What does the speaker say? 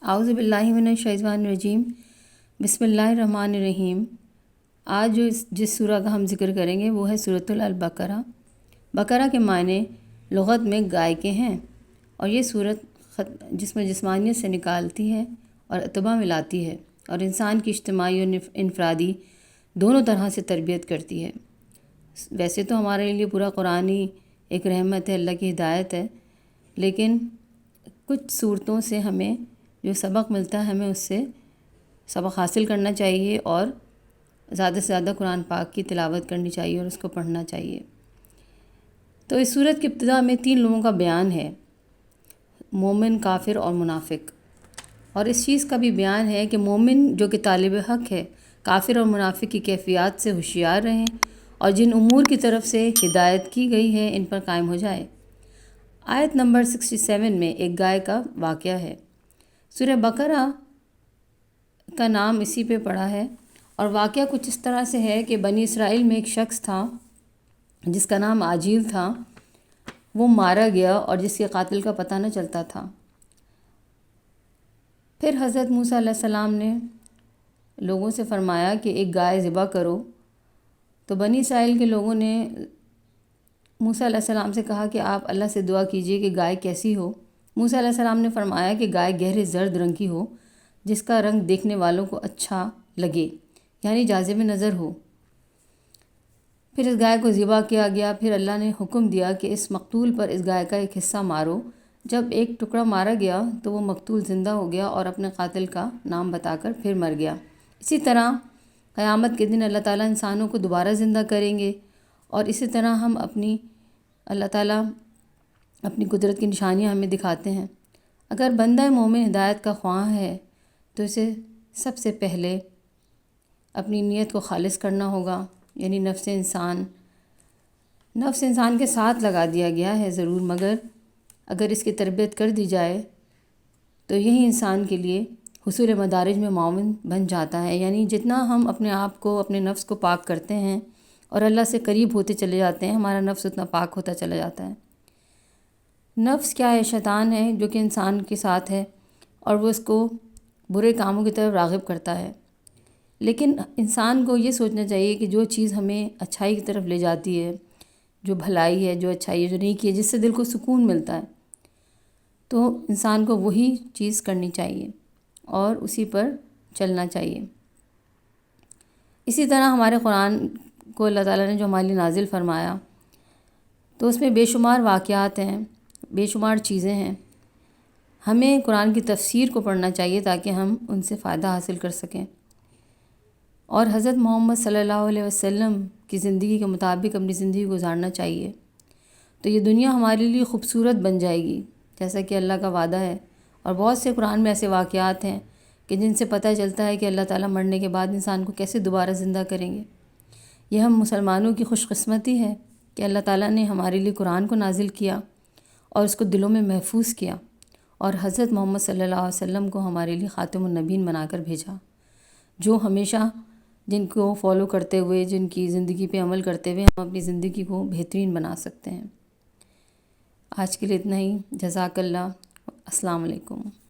اعوذ باللہ من الشیطان الرجیم بسم اللہ الرحمن الرحیم۔ آج جس سورہ کا ہم ذکر کریں گے وہ ہے سورۃ البقرہ۔ بقرہ کے معنی لغت میں گائے کے ہیں، اور یہ سورت جسم جسمانیت سے نکالتی ہے اور اتباع میں لاتی ہے، اور انسان کی اجتماعی اور انفرادی دونوں طرح سے تربیت کرتی ہے۔ ویسے تو ہمارے لیے پورا قرآن ہی ایک رحمت ہے، اللہ کی ہدایت ہے، لیکن کچھ صورتوں سے ہمیں جو سبق ملتا ہے ہمیں اس سے سبق حاصل کرنا چاہیے، اور زیادہ سے زیادہ قرآن پاک کی تلاوت کرنی چاہیے اور اس کو پڑھنا چاہیے۔ تو اس سورت کی ابتدا میں 3 لوگوں کا بیان ہے، مومن، کافر اور منافق، اور اس چیز کا بھی بیان ہے کہ مومن جو کہ طالب حق ہے، کافر اور منافق کی کیفیات سے ہوشیار رہیں اور جن امور کی طرف سے ہدایت کی گئی ہے ان پر قائم ہو جائے۔ آیت نمبر 67 میں ایک گائے کا واقعہ ہے۔ سورہ بقرہ کا نام اسی پہ پڑا ہے، اور واقعہ کچھ اس طرح سے ہے کہ بنی اسرائیل میں ایک شخص تھا جس کا نام عاجیل تھا، وہ مارا گیا اور جس کے قاتل کا پتہ نہ چلتا تھا۔ پھر حضرت موسیٰ علیہ السلام نے لوگوں سے فرمایا کہ ایک گائے ذبح کرو، تو بنی اسرائیل کے لوگوں نے موسیٰ علیہ السلام سے کہا کہ آپ اللہ سے دعا کیجئے کہ گائے کیسی ہو۔ موسیٰ علیہ السلام نے فرمایا کہ گائے گہرے زرد رنگ کی ہو، جس کا رنگ دیکھنے والوں کو اچھا لگے، یعنی جاذب نظر ہو۔ پھر اس گائے کو ذبح کیا گیا۔ پھر اللہ نے حکم دیا کہ اس مقتول پر اس گائے کا ایک حصہ مارو۔ جب ایک ٹکڑا مارا گیا تو وہ مقتول زندہ ہو گیا اور اپنے قاتل کا نام بتا کر پھر مر گیا۔ اسی طرح قیامت کے دن اللہ تعالیٰ انسانوں کو دوبارہ زندہ کریں گے، اور اسی طرح ہم اللہ تعالیٰ اپنی قدرت کی نشانیاں ہمیں دکھاتے ہیں۔ اگر بندہ مومن ہدایت کا خواہاں ہے تو اسے سب سے پہلے اپنی نیت کو خالص کرنا ہوگا، یعنی نفس انسان کے ساتھ لگا دیا گیا ہے ضرور، مگر اگر اس کی تربیت کر دی جائے تو یہی انسان کے لیے حصول مدارج میں معاون بن جاتا ہے۔ یعنی جتنا ہم اپنے آپ کو، اپنے نفس کو پاک کرتے ہیں اور اللہ سے قریب ہوتے چلے جاتے ہیں، ہمارا نفس اتنا پاک ہوتا چلا جاتا ہے۔ نفس کیا ہے؟ شیطان ہے جو کہ انسان کے ساتھ ہے، اور وہ اس کو برے کاموں کی طرف راغب کرتا ہے۔ لیکن انسان کو یہ سوچنا چاہیے کہ جو چیز ہمیں اچھائی کی طرف لے جاتی ہے، جو بھلائی ہے، جو اچھائی ہے، جو نیکی ہے، جس سے دل کو سکون ملتا ہے، تو انسان کو وہی چیز کرنی چاہیے اور اسی پر چلنا چاہیے۔ اسی طرح ہمارے قرآن کو اللہ تعالیٰ نے جو ہمارے لیے نازل فرمایا، تو اس میں بے شمار واقعات ہیں، بے شمار چیزیں ہیں۔ ہمیں قرآن کی تفسیر کو پڑھنا چاہیے تاکہ ہم ان سے فائدہ حاصل کر سکیں، اور حضرت محمد صلی اللہ علیہ وسلم کی زندگی کے مطابق اپنی زندگی گزارنا چاہیے، تو یہ دنیا ہمارے لیے خوبصورت بن جائے گی جیسا کہ اللہ کا وعدہ ہے۔ اور بہت سے قرآن میں ایسے واقعات ہیں کہ جن سے پتہ چلتا ہے کہ اللہ تعالیٰ مرنے کے بعد انسان کو کیسے دوبارہ زندہ کریں گے۔ یہ ہم مسلمانوں کی خوش قسمتی ہے کہ اللہ تعالیٰ نے ہمارے لیے قرآن کو نازل کیا اور اس کو دلوں میں محفوظ کیا، اور حضرت محمد صلی اللہ علیہ وسلم کو ہمارے لیے خاتم النبیین بنا کر بھیجا، جو ہمیشہ جن کو فالو کرتے ہوئے، جن کی زندگی پہ عمل کرتے ہوئے ہم اپنی زندگی کو بہترین بنا سکتے ہیں۔ آج کے لیے اتنا ہی۔ جزاک اللہ۔ السلام علیکم۔